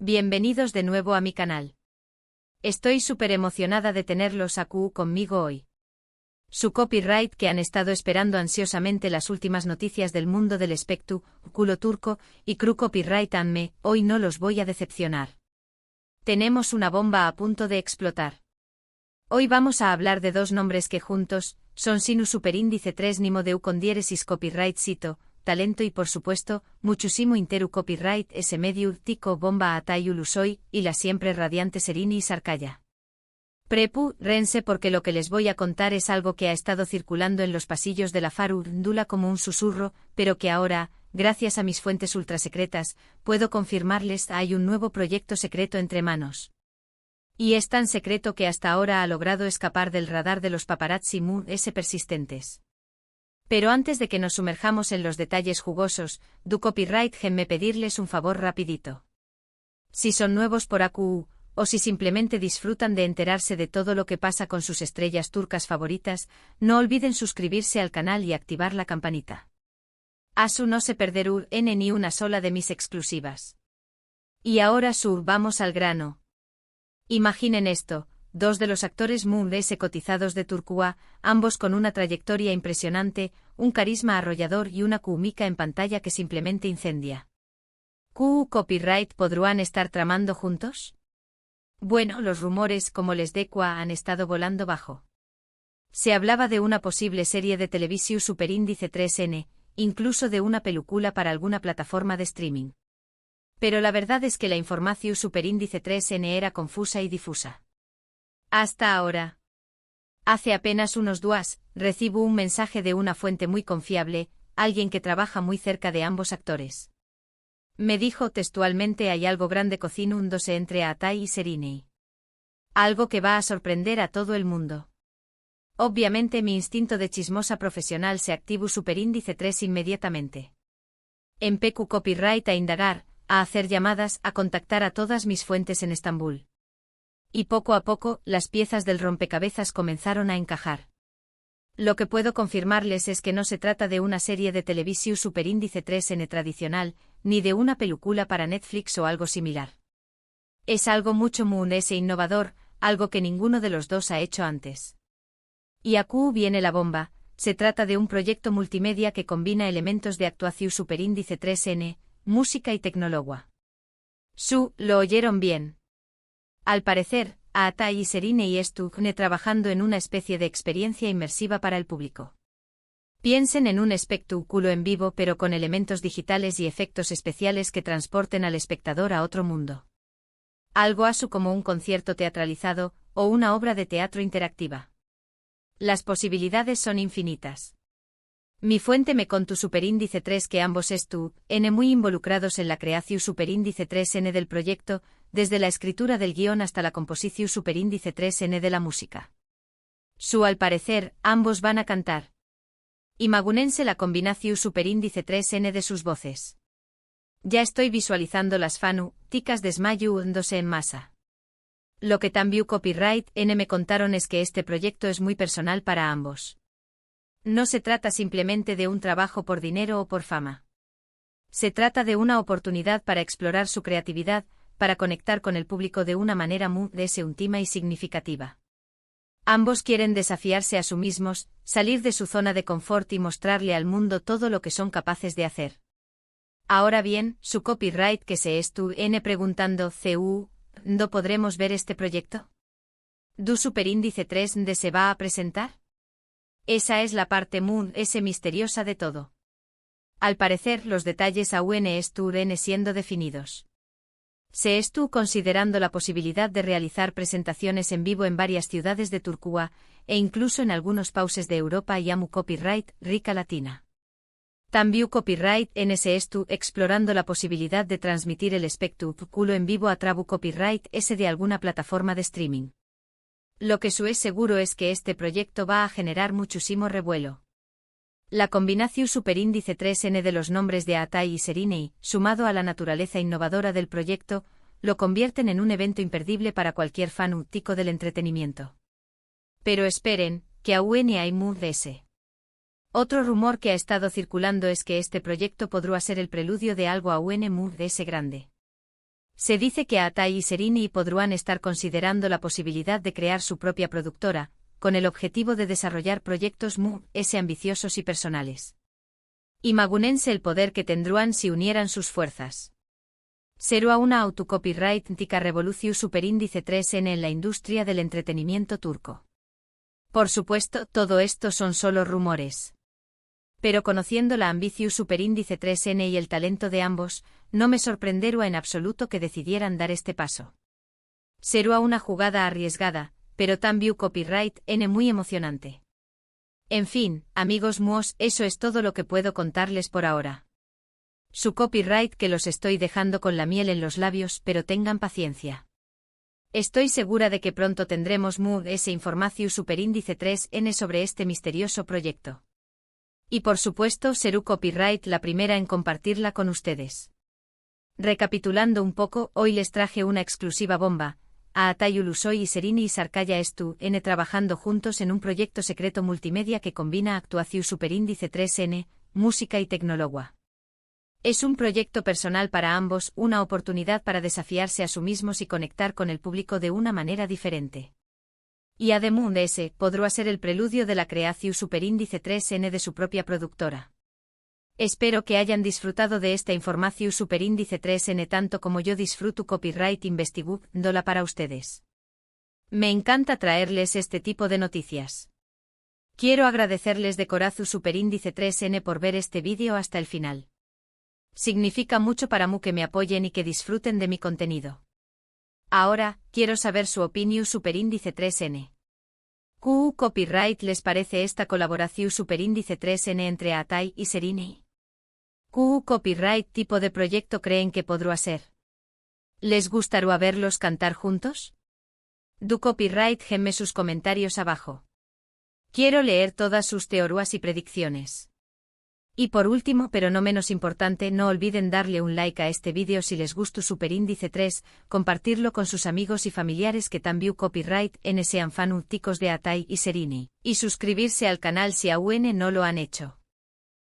Bienvenidos de nuevo a mi canal. Estoy súper emocionada de tenerlos aquí conmigo hoy. Su copyright que han estado esperando ansiosamente las últimas noticias del mundo del espectáculo turco y Cru Copyright Amme, hoy no los voy a decepcionar. Tenemos una bomba a punto de explotar. Hoy vamos a hablar de dos nombres que juntos son sinu superíndice 3 nimo deu con diéresis copyright sito, talento y por supuesto, muchísimo interu copyright ese medio tico bomba atayul usoi y la siempre radiante Serini y Sarkaya. Prepu, rense porque lo que les voy a contar es algo que ha estado circulando en los pasillos de la farúndula como un susurro, pero que ahora, gracias a mis fuentes ultrasecretas, puedo confirmarles hay un nuevo proyecto secreto entre manos. Y es tan secreto que hasta ahora ha logrado escapar del radar de los paparazzi persistentes. Pero antes de que nos sumerjamos en los detalles jugosos, du copyright déjenme pedirles un favor rapidito. Si son nuevos por AQ, o si simplemente disfrutan de enterarse de todo lo que pasa con sus estrellas turcas favoritas, no olviden suscribirse al canal y activar la campanita. Asu no se perderá ni una sola de mis exclusivas. Y ahora vamos al grano. Imaginen esto, dos de los actores cotizados de Turquía, ambos con una trayectoria impresionante, un carisma arrollador y una química en pantalla que simplemente incendia. ¿Copyright podrán estar tramando juntos? Bueno, los rumores, como les decía, han estado volando bajo. Se hablaba de una posible serie de televisión superíndice 3N, incluso de una película para alguna plataforma de streaming. Pero la verdad es que la información superíndice 3N era confusa y difusa. Hasta ahora. Hace apenas unos días, recibo un mensaje de una fuente muy confiable, alguien que trabaja muy cerca de ambos actores. Me dijo textualmente hay algo grande cocinándose entre Atay y Serini. Algo que va a sorprender a todo el mundo. Obviamente mi instinto de chismosa profesional se activó superíndice 3 inmediatamente. Empecé copyright a indagar, a hacer llamadas, a contactar a todas mis fuentes en Estambul. Y poco a poco, las piezas del rompecabezas comenzaron a encajar. Lo que puedo confirmarles es que no se trata de una serie de televisión superíndice 3N tradicional, ni de una película para Netflix o algo similar. Es algo mucho innovador, algo que ninguno de los dos ha hecho antes. Y aquí viene la bomba, se trata de un proyecto multimedia que combina elementos de actuación superíndice 3N, música y tecnología. Lo oyeron bien. Al parecer, Atay y Serini estuvieron trabajando en una especie de experiencia inmersiva para el público. Piensen en un espectáculo en vivo pero con elementos digitales y efectos especiales que transporten al espectador a otro mundo. Algo así como un concierto teatralizado, o una obra de teatro interactiva. Las posibilidades son infinitas. Mi fuente me contó superíndice 3 que ambos estuvieron muy involucrados en la creación superíndice 3N del proyecto, desde la escritura del guión hasta la composición superíndice 3N de la música. Al parecer, ambos van a cantar. Imagúnense la combinación superíndice 3N de sus voces. Ya estoy visualizando las ticas desmayándose en masa. Lo que también copyright N me contaron es que este proyecto es muy personal para ambos. No se trata simplemente de un trabajo por dinero o por fama. Se trata de una oportunidad para explorar su creatividad, para conectar con el público de una manera muy íntima y significativa. Ambos quieren desafiarse a sí mismos, salir de su zona de confort y mostrarle al mundo todo lo que son capaces de hacer. Ahora bien, su copyright que se estuvieron preguntando ¿no podremos ver este proyecto? ¿Du superíndice 3 de se va a presentar? Esa es la parte muy misteriosa de todo. Al parecer los detalles aún estuvieron siendo definidos. Se estuvo considerando la posibilidad de realizar presentaciones en vivo en varias ciudades de Turquía, e incluso en algunos países de Europa y amu copyright rica latina. También copyright N se estuvo explorando la posibilidad de transmitir el espectáculo en vivo a través copyright S de alguna plataforma de streaming. Lo que es seguro es que este proyecto va a generar muchísimo revuelo. La combinación superíndice 3N de los nombres de Atay y Serini, sumado a la naturaleza innovadora del proyecto, lo convierten en un evento imperdible para cualquier fanático del entretenimiento. Pero esperen, que aún hay más de ese. Otro rumor que ha estado circulando es que este proyecto podrá ser el preludio de algo aún más de ese grande. Se dice que Atay y Serini podrán estar considerando la posibilidad de crear su propia productora, con el objetivo de desarrollar proyectos ambiciosos y personales. Imagunense el poder que tendrán si unieran sus fuerzas. Será una autocopyright tica revoluciu superíndice 3N en la industria del entretenimiento turco. Por supuesto, todo esto son solo rumores. Pero conociendo la ambiciu superíndice 3N y el talento de ambos, no me sorprenderá en absoluto que decidieran dar este paso. Será una jugada arriesgada, pero también copyright N muy emocionante. En fin, amigos muos, eso es todo lo que puedo contarles por ahora. Su copyright que los estoy dejando con la miel en los labios, pero tengan paciencia. Estoy segura de que pronto tendremos ese información superíndice 3N sobre este misterioso proyecto. Y por supuesto será copyright la primera en compartirla con ustedes. Recapitulando un poco, hoy les traje una exclusiva bomba. A Atay Ulusoy y Serini y Sarkaya N trabajando juntos en un proyecto secreto multimedia que combina actuación superíndice 3N, música y tecnología. Es un proyecto personal para ambos, una oportunidad para desafiarse a sí mismos y conectar con el público de una manera diferente. Y además de ese, podrá ser el preludio de la creación superíndice 3N de su propia productora. Espero que hayan disfrutado de esta información superíndice 3N tanto como yo disfruto copyright investigándola para ustedes. Me encanta traerles este tipo de noticias. Quiero agradecerles de corazón superíndice 3N por ver este vídeo hasta el final. Significa mucho para mí que me apoyen y que disfruten de mi contenido. Ahora, quiero saber su opinión superíndice 3N. ¿Qué copyright les parece esta colaboración superíndice 3N entre Atay y Serini? ¿Qué copyright tipo de proyecto creen que podrá ser? ¿Les gustaría verlos cantar juntos? Du copyright gemme sus comentarios abajo. Quiero leer todas sus teorías y predicciones. Y por último, pero no menos importante, no olviden darle un like a este vídeo si les gustó superíndice 3, compartirlo con sus amigos y familiares que también copyright N sean fanáticos de Atay y Serini, y suscribirse al canal si aún no lo han hecho.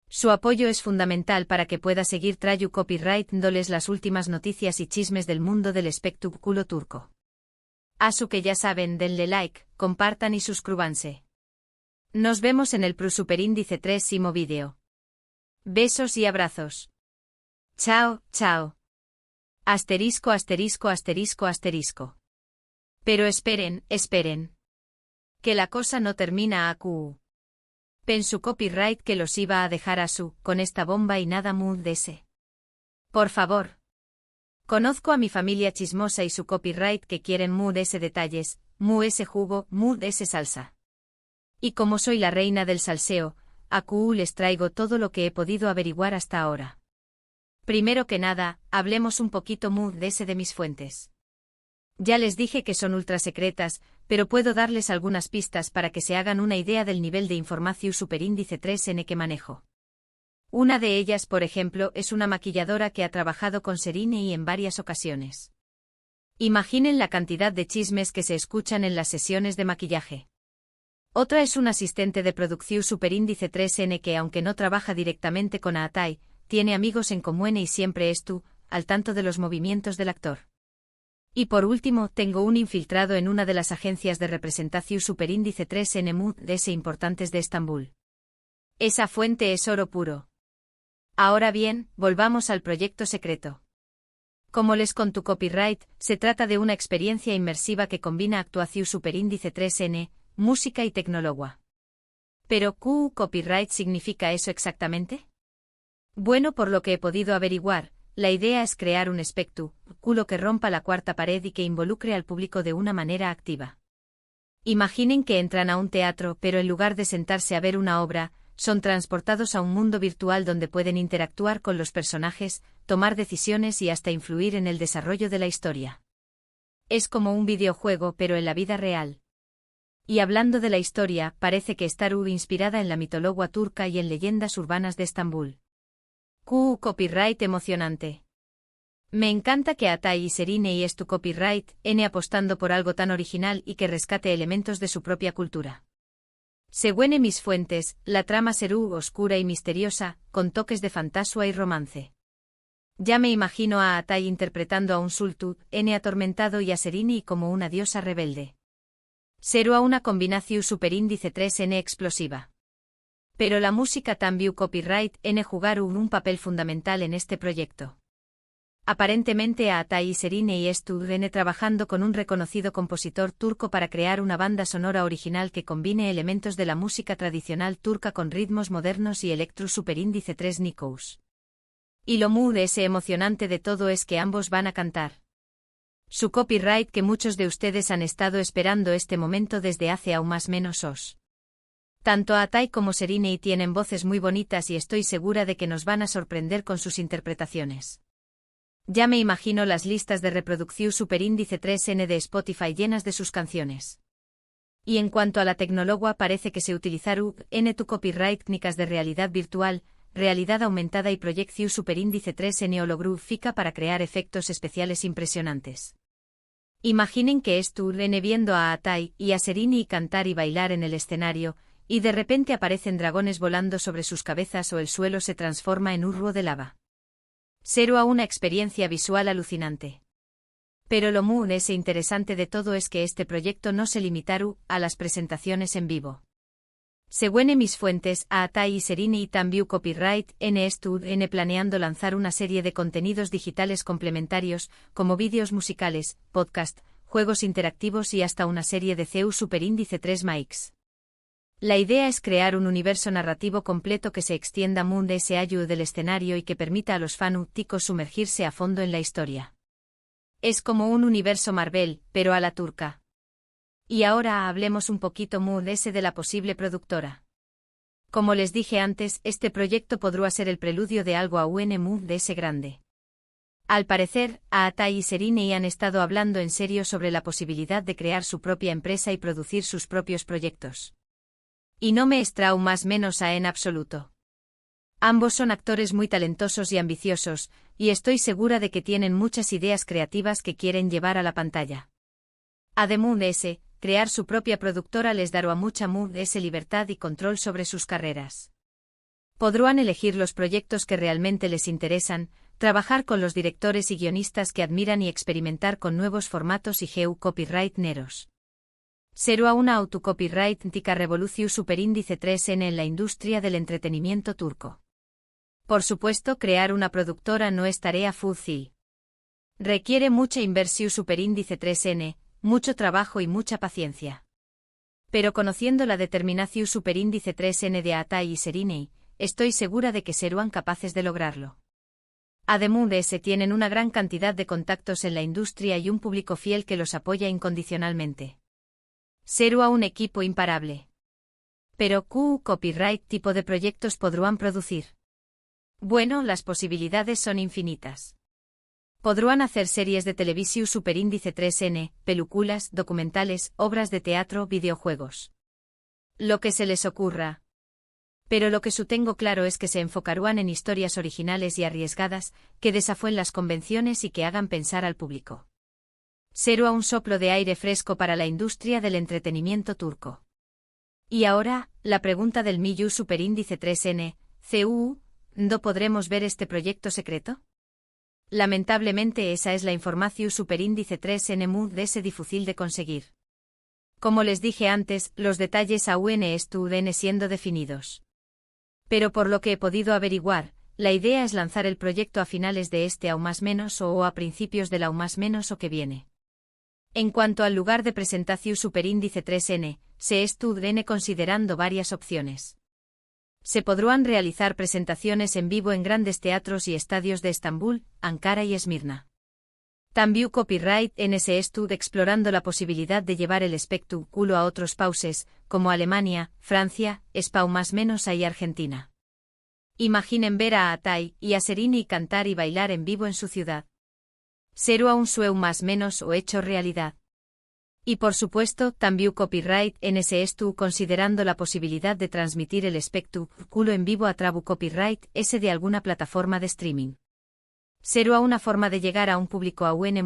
Su apoyo es fundamental para que pueda seguir trayendo copyright dándoles las últimas noticias y chismes del mundo del espectáculo turco. Asu que ya saben, denle like, compartan y suscríbanse. Nos vemos en el superíndice 3º vídeo. Besos y abrazos. Chao, chao. Asterisco, asterisco, asterisco, asterisco. Pero esperen, esperen. Que la cosa no termina acu. Pen su copyright que los iba a dejar a su, con esta bomba y nada de ese. Por favor. Conozco a mi familia chismosa y su copyright que quieren ese detalles, ese jugo, ese salsa. Y como soy la reina del salseo, a Q les traigo todo lo que he podido averiguar hasta ahora. Primero que nada, hablemos un poquito de mis fuentes. Ya les dije que son ultra secretas, pero puedo darles algunas pistas para que se hagan una idea del nivel de información superíndice 3N que manejo. Una de ellas, por ejemplo, es una maquilladora que ha trabajado con Serini en varias ocasiones. Imaginen la cantidad de chismes que se escuchan en las sesiones de maquillaje. Otra es un asistente de producción superíndice 3N que aunque no trabaja directamente con Atay, tiene amigos en común y siempre al tanto de los movimientos del actor. Y por último, tengo un infiltrado en una de las agencias de representación superíndice 3N importantes de Estambul. Esa fuente es oro puro. Ahora bien, volvamos al proyecto secreto. Como les conté copyright, se trata de una experiencia inmersiva que combina actuación superíndice 3N, música y tecnología. ¿Pero qué copyright significa eso exactamente? Bueno, por lo que he podido averiguar, la idea es crear un espectáculo que rompa la cuarta pared y que involucre al público de una manera activa. Imaginen que entran a un teatro, pero en lugar de sentarse a ver una obra, son transportados a un mundo virtual donde pueden interactuar con los personajes, tomar decisiones y hasta influir en el desarrollo de la historia. Es como un videojuego, pero en la vida real. Y hablando de la historia, parece que está inspirada en la mitología turca y en leyendas urbanas de Estambul. Copyright emocionante. Me encanta que Atay y Serini y tu copyright N apostando por algo tan original y que rescate elementos de su propia cultura. Según mis fuentes, la trama será oscura y misteriosa, con toques de fantasía y romance. Ya me imagino a Atai interpretando a un Sultud, N atormentado y a Serini como una diosa rebelde. Será una combinación superíndice 3N explosiva. Pero la música también copyright N jugaron un papel fundamental en este proyecto. Aparentemente a Atai y Serine y N trabajando con un reconocido compositor turco para crear una banda sonora original que combine elementos de la música tradicional turca con ritmos modernos y electro superíndice 3 Nikous. Y lo muy emocionante de todo es que ambos van a cantar. Su copyright que muchos de ustedes han estado esperando este momento desde hace aún más menos os. Tanto Atai como Serine tienen voces muy bonitas y estoy segura de que nos van a sorprender con sus interpretaciones. Ya me imagino las listas de reproducción superíndice 3N de Spotify llenas de sus canciones. Y en cuanto a la tecnología parece que se utilizaron tu copyright técnicas de realidad virtual, realidad aumentada y proyección superíndice 3N holográfica para crear efectos especiales impresionantes. Imaginen que N viendo a Atai y a Serine y cantar y bailar en el escenario, y de repente aparecen dragones volando sobre sus cabezas o el suelo se transforma en un río de lava. Será una experiencia visual alucinante. Pero lo muy interesante de todo es que este proyecto no se limitaron a las presentaciones en vivo. Según mis fuentes, a Atai y Serine y también copyright N planeando lanzar una serie de contenidos digitales complementarios, como vídeos musicales, podcast, juegos interactivos y hasta una serie de CEU superíndice 3 mics. La idea es crear un universo narrativo completo que se extienda mundo ese ayu del escenario y que permita a los fanáticos sumergirse a fondo en la historia. Es como un universo Marvel, pero a la turca. Y ahora hablemos un poquito de la posible productora. Como les dije antes, este proyecto podrá ser el preludio de algo aún de ese grande. Al parecer, Atai y Serine han estado hablando en serio sobre la posibilidad de crear su propia empresa y producir sus propios proyectos. Y no me extraña más menos en absoluto. Ambos son actores muy talentosos y ambiciosos, y estoy segura de que tienen muchas ideas creativas que quieren llevar a la pantalla. Además de ese, crear su propia productora les dará mucha libertad y control sobre sus carreras. Podrán elegir los proyectos que realmente les interesan, trabajar con los directores y guionistas que admiran y experimentar con nuevos formatos y copyright neros. Será una autocopyright-tica revolución superíndice 3N en la industria del entretenimiento turco. Por supuesto, crear una productora no es tarea fácil. Requiere mucha inversión superíndice 3N, mucho trabajo y mucha paciencia. Pero conociendo la determinación superíndice 3N de Atai y Serine, estoy segura de que serán capaces de lograrlo. Además de ese tienen una gran cantidad de contactos en la industria y un público fiel que los apoya incondicionalmente. Será un equipo imparable. Pero ¿qué copyright tipo de proyectos podrán producir? Bueno, las posibilidades son infinitas. Podrán hacer series de televisión superíndice 3N, películas, documentales, obras de teatro, videojuegos. Lo que se les ocurra. Pero lo que tengo claro es que se enfocarán en historias originales y arriesgadas, que desafíen las convenciones y que hagan pensar al público. Será un soplo de aire fresco para la industria del entretenimiento turco. Y ahora, la pregunta del millón superíndice 3N, ¿dónde podremos ver este proyecto secreto? Lamentablemente esa es la información superíndice 3N de ese difícil de conseguir. Como les dije antes, los detalles aún están siendo definidos. Pero por lo que he podido averiguar, la idea es lanzar el proyecto a finales de este aún más menos o a principios del aún más menos o que viene. En cuanto al lugar de presentación superíndice 3N, se están considerando varias opciones. Se podrán realizar presentaciones en vivo en grandes teatros y estadios de Estambul, Ankara y Esmirna. También copyright se está explorando la posibilidad de llevar el espectáculo a otros países, como Alemania, Francia, España más menos y Argentina. Imaginen ver a Atai y a Serine cantar y bailar en vivo en su ciudad. Será un sueño más menos o hecho realidad. Y por supuesto, también copyright se está considerando la posibilidad de transmitir el espectáculo en vivo a través copyright de alguna plataforma de streaming. Será una forma de llegar a un público aún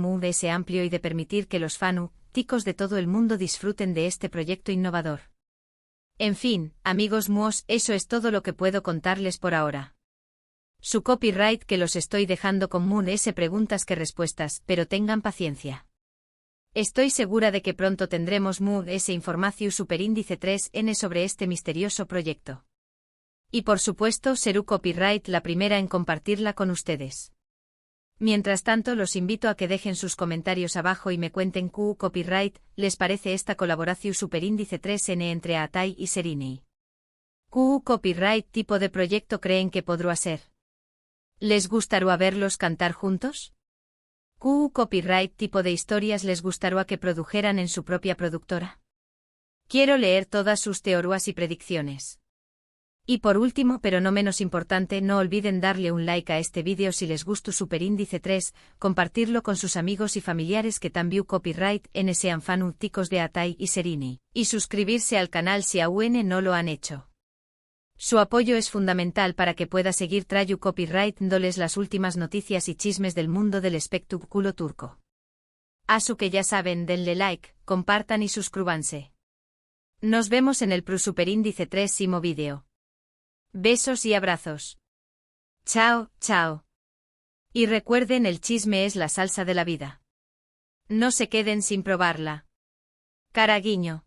amplio y de permitir que los fanáticos de todo el mundo disfruten de este proyecto innovador. En fin, amigos míos, eso es todo lo que puedo contarles por ahora. Su copyright que los estoy dejando con Moon S preguntas que respuestas, pero tengan paciencia. Estoy segura de que pronto tendremos Moon S Informaciu Superíndice 3N sobre este misterioso proyecto. Y por supuesto será Copyright la primera en compartirla con ustedes. Mientras tanto los invito a que dejen sus comentarios abajo y me cuenten QU Copyright, ¿les parece esta colaboración Superíndice 3N entre Atai y Serini? QU Copyright tipo de proyecto creen que podrá ser? ¿Les gustaría verlos cantar juntos? QU Copyright tipo de historias les gustaría que produjeran en su propia productora? Quiero leer todas sus teorías y predicciones. Y por último pero no menos importante, no olviden darle un like a este vídeo si les gustó Superíndice 3, compartirlo con sus amigos y familiares que también copyright en sean fanáticos de Atai y Serini, y suscribirse al canal si aún no lo han hecho. Su apoyo es fundamental para que pueda seguir trayendo copyright dándoles las últimas noticias y chismes del mundo del espectáculo turco. Así que ya saben, denle like, compartan y suscríbanse. Nos vemos en el Superíndice 3º vídeo. Besos y abrazos. Chao, chao. Y recuerden, el chisme es la salsa de la vida. No se queden sin probarla. Caraguiño.